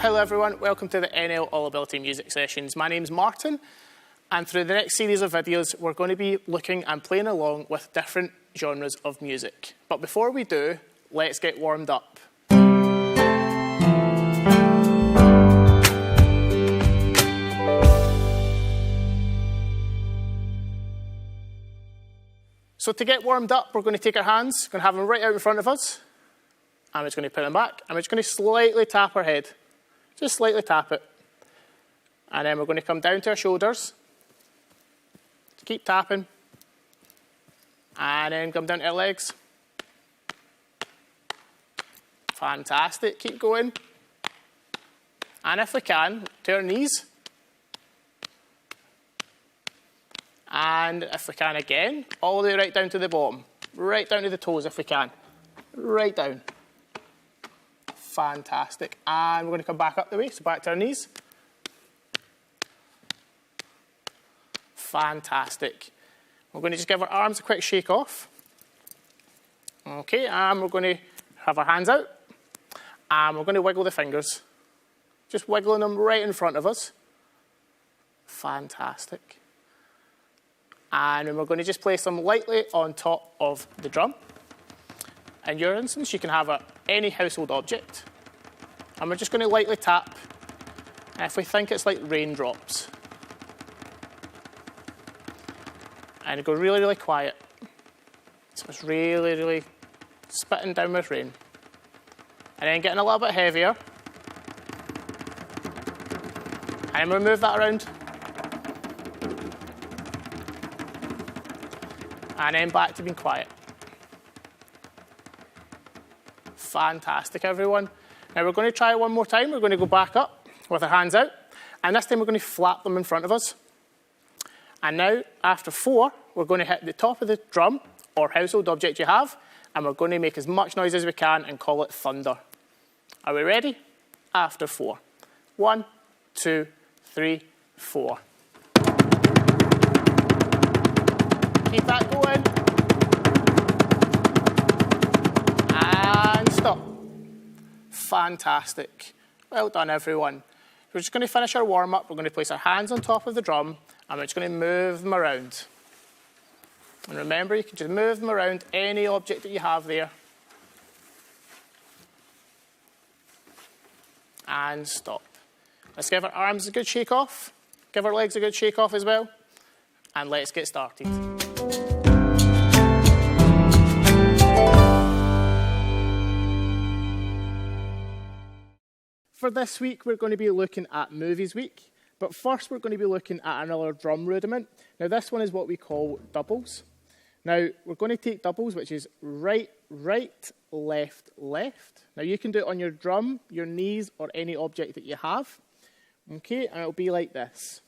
Hello everyone, welcome to the NL All Ability Music Sessions. My name's Martin, and through the next series of videos we're going to be looking and playing along with different genres of music. But before we do, let's get warmed up. So to get warmed up, we're going to take our hands, going to have them right out in front of us, and we're just going to put them back, and we're just going to slightly tap our head. Just slightly tap it. And then we're going to come down to our shoulders. Just keep tapping. And then come down to our legs. Fantastic. Keep going. And if we can, to our knees. And if we can again, all the way right down to the bottom. Right down to the toes if we can. Right down. Fantastic. And we're going to come back up the way, so back to our knees. Fantastic. We're going to just give our arms a quick shake off. Okay, and we're going to have our hands out. And we're going to wiggle the fingers. Just wiggling them right in front of us. Fantastic. And then we're going to just place them lightly on top of the drum. In your instance, you can have any household object. And we're just going to lightly tap. And if we think it's like raindrops. And go really, really quiet. So it's really, really spitting down with rain. And then getting a little bit heavier. And we'll move that around. And then back to being quiet. Fantastic, everyone. Now we're going to try it one more time. We're going to go back up with our hands out. And this time we're going to flap them in front of us. And now, after 4, we're going to hit the top of the drum or household object you have. And we're going to make as much noise as we can and call it thunder. Are we ready? After 4. 1, 2, 3, 4. Keep that going. And stop. Fantastic. Well done, everyone. We're just going to finish our warm-up. We're going to place our hands on top of the drum, and we're just going to move them around. And remember, you can just move them around any object that you have there. And stop. Let's give our arms a good shake off. Give our legs a good shake off as well. And let's get started. For this week, we're going to be looking at Movies Week. But first, we're going to be looking at another drum rudiment. Now, this one is what we call doubles. Now, we're going to take doubles, which is right, right, left, left. Now, you can do it on your drum, your knees, or any object that you have. Okay, and it'll be like this.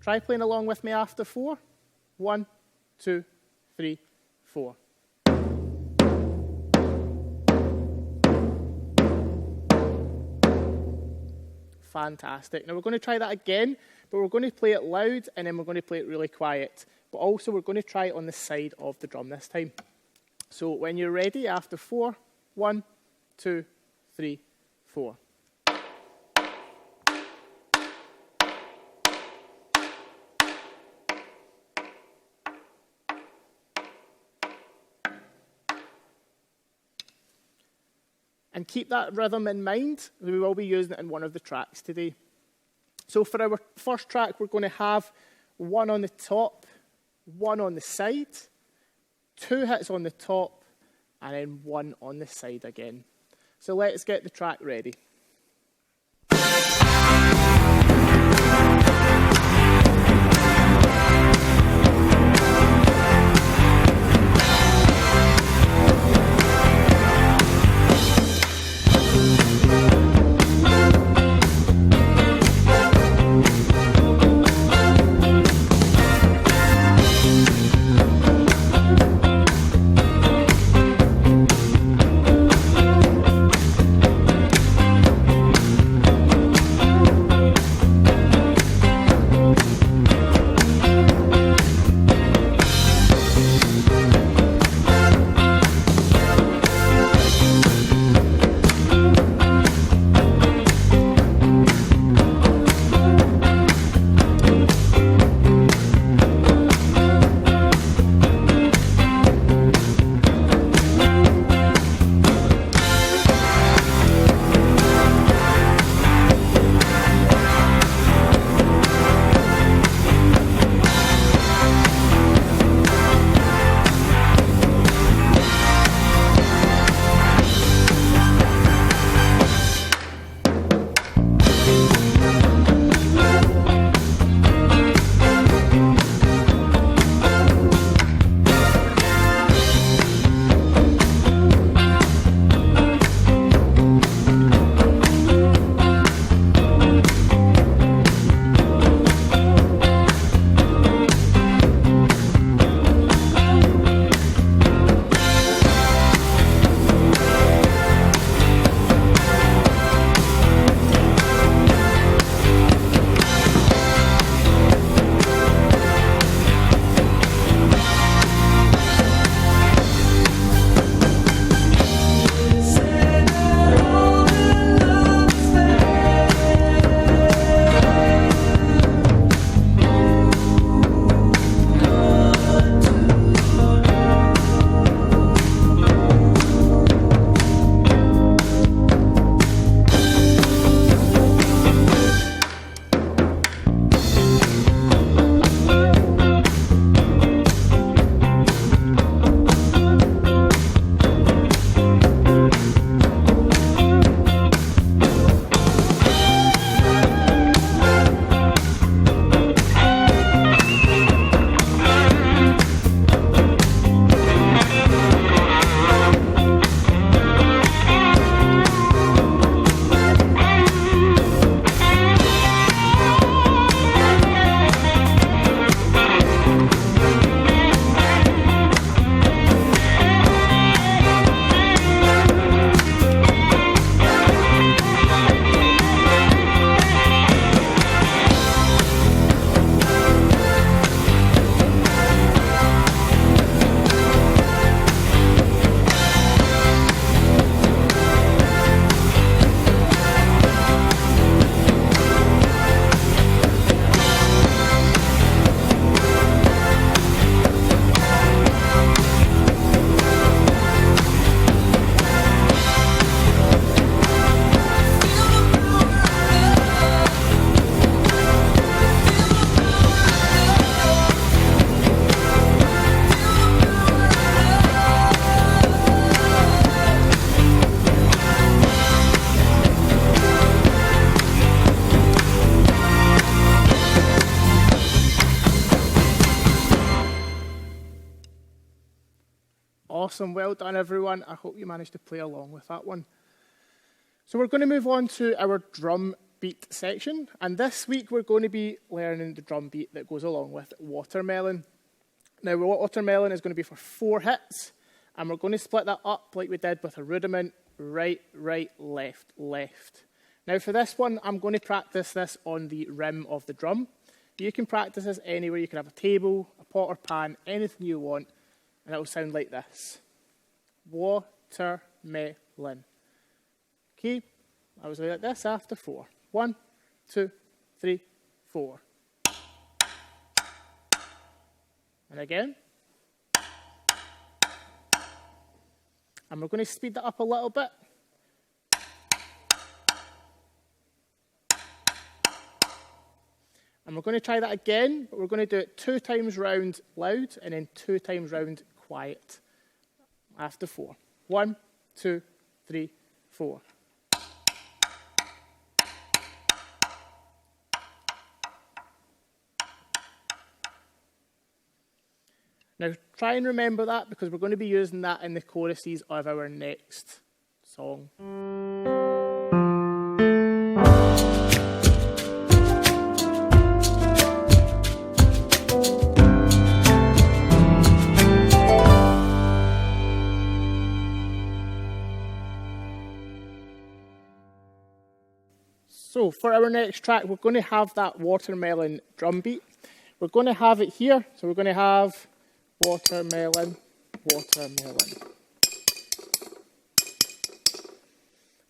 Try playing along with me after 4. 1, 2, 3, 4. Fantastic. Now we're going to try that again, but we're going to play it loud and then we're going to play it really quiet. But also we're going to try it on the side of the drum this time. So when you're ready, after 4, 1, 2, 3, 4. And keep that rhythm in mind. We will be using it in one of the tracks today. So for our first track, we're going to have 1 on the top, 1 on the side, 2 hits on the top, and then 1 on the side again. So let's get the track ready. Awesome, well done everyone. I hope you managed to play along with that one. So we're going to move on to our drum beat section, and this week we're going to be learning the drum beat that goes along with Watermelon. Now Watermelon is going to be for 4 hits, and we're going to split that up like we did with a rudiment, right, right, left, left. Now for this one, I'm going to practice this on the rim of the drum. You can practice this anywhere. You can have a table, a pot or pan, anything you want, and it will sound like this. Watermelon. Okay, I was like this after 4. 1, 2, 3, 4. And again. And we're going to speed that up a little bit. And we're going to try that again, but we're going to do it 2 times round loud and then 2 times round quiet after 4. 1, 2, 3, 4. Now try and remember that, because we're going to be using that in the choruses of our next song. So for our next track, we're going to have that Watermelon drum beat. We're going to have it here. So we're going to have watermelon, watermelon.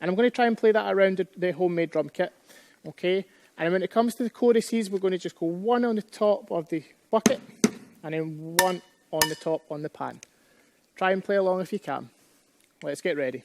And I'm going to try and play that around the homemade drum kit. Okay. And when it comes to the choruses, we're going to just go 1 on the top of the bucket and then 1 on the top on the pan. Try and play along if you can. Let's get ready.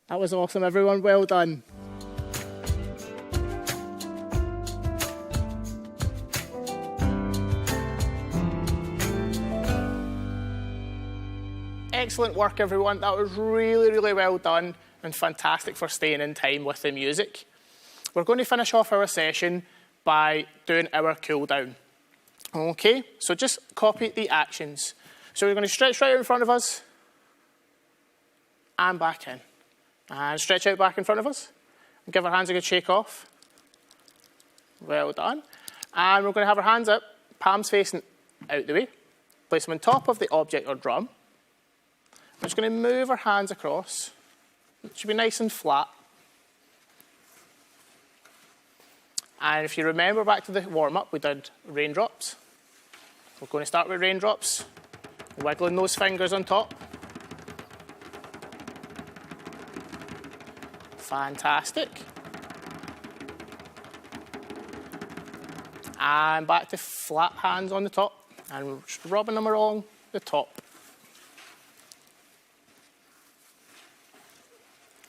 That was awesome, everyone. Well done. Excellent work, everyone. That was really, really well done and fantastic for staying in time with the music. We're going to finish off our session by doing our cool down. Okay, so just copy the actions. So we're going to stretch right out in front of us and back in. And stretch out back in front of us. And give our hands a good shake off. Well done. And we're going to have our hands up, palms facing out the way. Place them on top of the object or drum. We're just going to move our hands across. It should be nice and flat. And if you remember back to the warm-up, we did raindrops. We're going to start with raindrops, wiggling those fingers on top. Fantastic. And back to flat hands on the top, and we're just rubbing them along the top.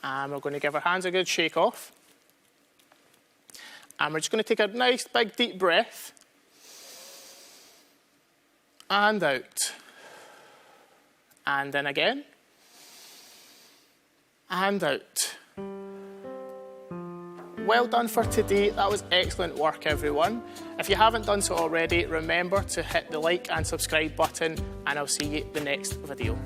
And we're going to give our hands a good shake off. And we're just going to take a nice big deep breath. And out. And in again. And out. Well done for today. That was excellent work, everyone. If you haven't done so already, remember to hit the like and subscribe button, and I'll see you in the next video.